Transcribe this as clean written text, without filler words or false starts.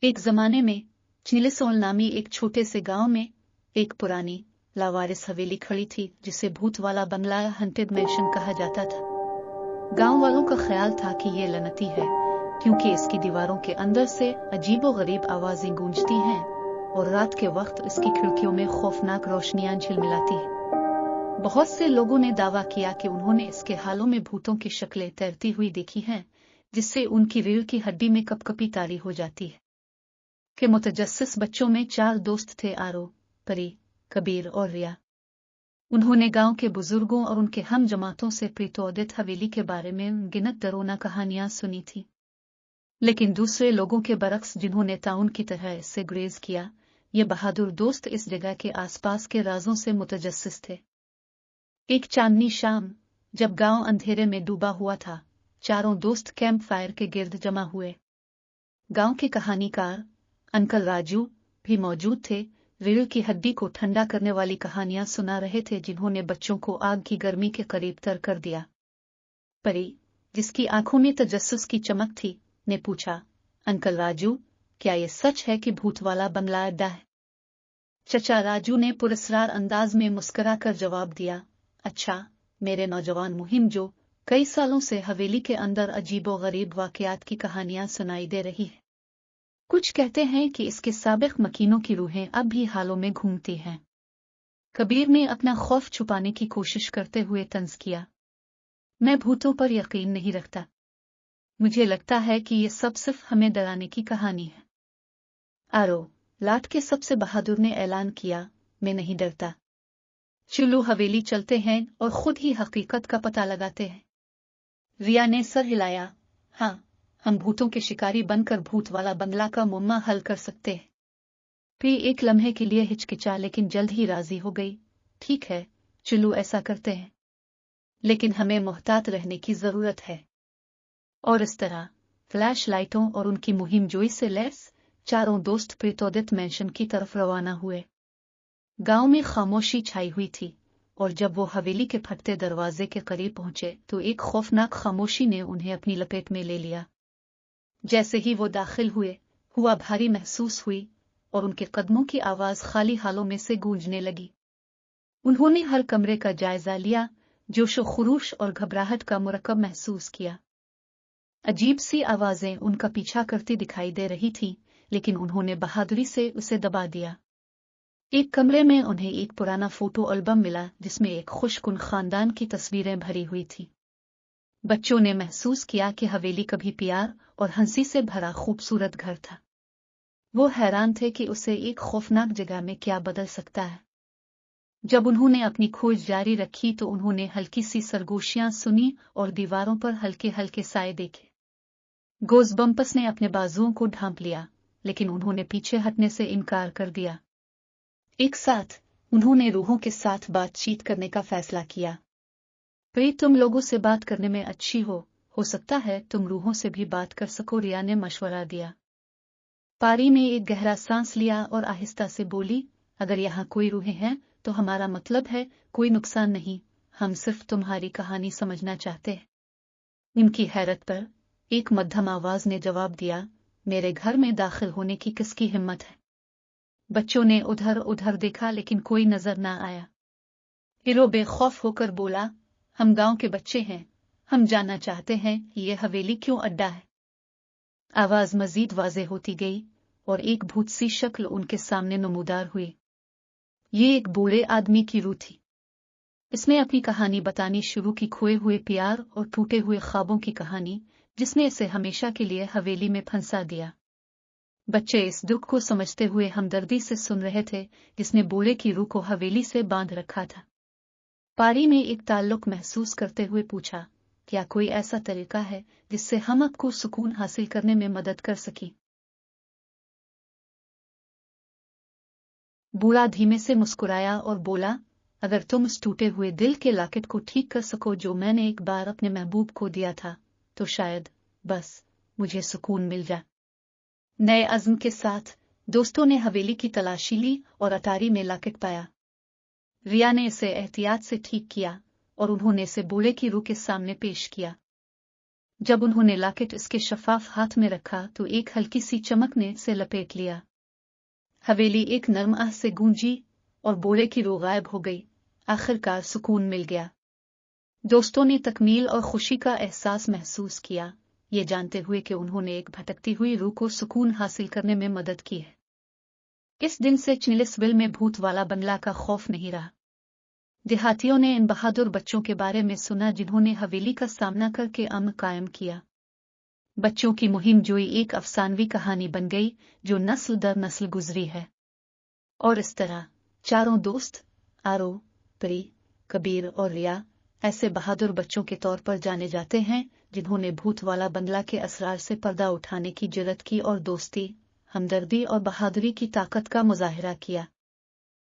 एक जमाने में चिलिसोल नामी एक छोटे से गांव में एक पुरानी लावारिस हवेली खड़ी थी जिसे भूत वाला बंगला हंटेड मैंशन कहा जाता था। गांव वालों का ख्याल था कि ये लनती है क्योंकि इसकी दीवारों के अंदर से अजीबोगरीब आवाजें गूंजती हैं और रात के वक्त इसकी खिड़कियों में खौफनाक रोशनियां झिलमिलाती हैं। बहुत से लोगों ने दावा किया कि उन्होंने इसके हालों में भूतों की शक्लें तैरती हुई देखी हैं, जिससे उनकी रीढ़ की हड्डी में कपकपी तारी हो जाती है। के मुतजस्सिस बच्चों में 4 दोस्त थे, आरो, परी, कबीर और रिया। उन्होंने गांव के बुजुर्गों और उनके हम जमातों से प्रीतोदित हवेली के बारे में गिनत दरोना कहानियां सुनी थी, लेकिन दूसरे लोगों के बरक्स जिन्होंने ताउन की तरह इससे गुरेज किया, ये बहादुर दोस्त इस जगह के आसपास के राजों से मुतजस्सिस थे। एक चांदनी शाम, जब गांव अंधेरे में डूबा हुआ था, चारों दोस्त कैंप फायर के गिर्द जमा हुए। गांव के कहानीकार अंकल राजू भी मौजूद थे, रीढ़ की हड्डी को ठंडा करने वाली कहानियां सुना रहे थे जिन्होंने बच्चों को आग की गर्मी के करीब तर कर दिया। परी, जिसकी आंखों में तजस्सुस की चमक थी, ने पूछा, अंकल राजू, क्या ये सच है कि भूत वाला बंगला अड्डा है? चचा राजू ने पुरस्कार अंदाज में मुस्कुरा कर जवाब दिया, अच्छा, मेरे नौजवान मुहिम जो कई सालों से हवेली के अंदर अजीबोगरीब वाकयात की कहानियां सुनाई दे रही है। कुछ कहते हैं कि इसके साबिक मकीनों की रूहें अब भी हालों में घूमती हैं। कबीर ने अपना खौफ छुपाने की कोशिश करते हुए तंज किया, मैं भूतों पर यकीन नहीं रखता। मुझे लगता है कि ये सब सिर्फ हमें डराने की कहानी है। आरो, लाट के सबसे बहादुर ने ऐलान किया, मैं नहीं डरता। चलो हवेली चलते हैं और खुद ही हकीकत का पता लगाते हैं। रिया ने सर हिलाया, हाँ, हम भूतों के शिकारी बनकर भूत वाला बंगला का मुम्मा हल कर सकते हैं। पी एक लम्हे के लिए हिचकिचा लेकिन जल्द ही राजी हो गई, ठीक है, चलो ऐसा करते हैं, लेकिन हमें मोहतात रहने की जरूरत है। और इस तरह फ्लैश लाइटों और उनकी मुहिम जोई से लैस चारों दोस्त प्रीतोदित मैंशन की तरफ रवाना हुए। गांव में खामोशी छाई हुई थी और जब वो हवेली के फटते दरवाजे के करीब पहुंचे तो एक खौफनाक खामोशी ने उन्हें अपनी लपेट में ले लिया। जैसे ही वो दाखिल हुए, हुआ भारी महसूस हुई और उनके कदमों की आवाज खाली हालों में से गूंजने लगी। उन्होंने हर कमरे का जायजा लिया, जोशो खरूश और घबराहट का मुरक्कब महसूस किया। अजीब सी आवाजें उनका पीछा करती दिखाई दे रही थीं, लेकिन उन्होंने बहादुरी से उसे दबा दिया। एक कमरे में उन्हें एक पुराना फोटो एल्बम मिला जिसमें एक खुशकुन खानदान की तस्वीरें भरी हुई थी। बच्चों ने महसूस किया कि हवेली कभी प्यार और हंसी से भरा खूबसूरत घर था। वो हैरान थे कि उसे एक खौफनाक जगह में क्या बदल सकता है। जब उन्होंने अपनी खोज जारी रखी तो उन्होंने हल्की सी सरगोशियां सुनी और दीवारों पर हल्के हल्के साए देखे। गोज़बम्पस ने अपने बाजुओं को ढांप लिया, लेकिन उन्होंने पीछे हटने से इनकार कर दिया। एक साथ उन्होंने रूहों के साथ बातचीत करने का फैसला किया। प्री, तुम लोगों से बात करने में अच्छी हो सकता है तुम रूहों से भी बात कर सको, रिया ने मशवरा दिया। पारी ने एक गहरा सांस लिया और आहिस्ता से बोली, अगर यहाँ कोई रूहें हैं तो हमारा मतलब है कोई नुकसान नहीं, हम सिर्फ तुम्हारी कहानी समझना चाहते हैं। उनकी हैरत पर एक मध्यम आवाज ने जवाब दिया, मेरे घर में दाखिल होने की किसकी हिम्मत है? बच्चों ने उधर उधर देखा लेकिन कोई नजर न आया। हीरो बेखौफ होकर बोला, हम गांव के बच्चे हैं, हम जानना चाहते हैं कि ये हवेली क्यों अड्डा है। आवाज मजीद वाज़ेह होती गई और एक भूत सी शक्ल उनके सामने नमूदार हुई। ये एक बूढ़े आदमी की रूह थी। इसने अपनी कहानी बतानी शुरू की, खोए हुए प्यार और टूटे हुए ख्वाबों की कहानी, जिसने इसे हमेशा के लिए हवेली में फंसा दिया। बच्चे इस दुख को समझते हुए हमदर्दी से सुन रहे थे जिसने बूढ़े की रूह को हवेली से बांध रखा था। पारी ने एक ताल्लुक महसूस करते हुए पूछा, क्या कोई ऐसा तरीका है जिससे हम आपको सुकून हासिल करने में मदद कर सकें? बूढ़ा धीमे से मुस्कुराया और बोला, अगर तुम उस टूटे हुए दिल के लॉकेट को ठीक कर सको जो मैंने एक बार अपने महबूब को दिया था, तो शायद बस मुझे सुकून मिल जाए। नए अज़्म के साथ दोस्तों ने हवेली की तलाशी ली और अटारी में लॉकेट पाया। रिया ने इसे एहतियात से ठीक किया और उन्होंने इसे बूढ़े की रूह के सामने पेश किया। जब उन्होंने लॉकेट उसके शफाफ हाथ में रखा तो एक हल्की सी चमक ने से लपेट लिया। हवेली एक नरम आह से गूंजी और बोरे की रूह गायब हो गई। आखिरकार सुकून मिल गया। दोस्तों ने तकमील और खुशी का एहसास महसूस किया, ये जानते हुए कि उन्होंने एक भटकती हुई रूह को सुकून हासिल करने में मदद की है। इस दिन से चिनिल्सविल में भूत वाला बंगला का खौफ नहीं रहा। देहातियों ने इन बहादुर बच्चों के बारे में सुना जिन्होंने हवेली का सामना करके अमन कायम किया। बच्चों की मुहिम जोई एक अफसानवी कहानी बन गई जो नस्ल दर नस्ल गुजरी है। और इस तरह चारों दोस्त आरो, परी, कबीर और रिया ऐसे बहादुर बच्चों के तौर पर जाने जाते हैं जिन्होंने भूत वाला बंगला के असरार से पर्दा उठाने की जुर्रत की और दोस्ती, हमदर्दी और बहादुरी की ताकत का मुजाहिरा किया।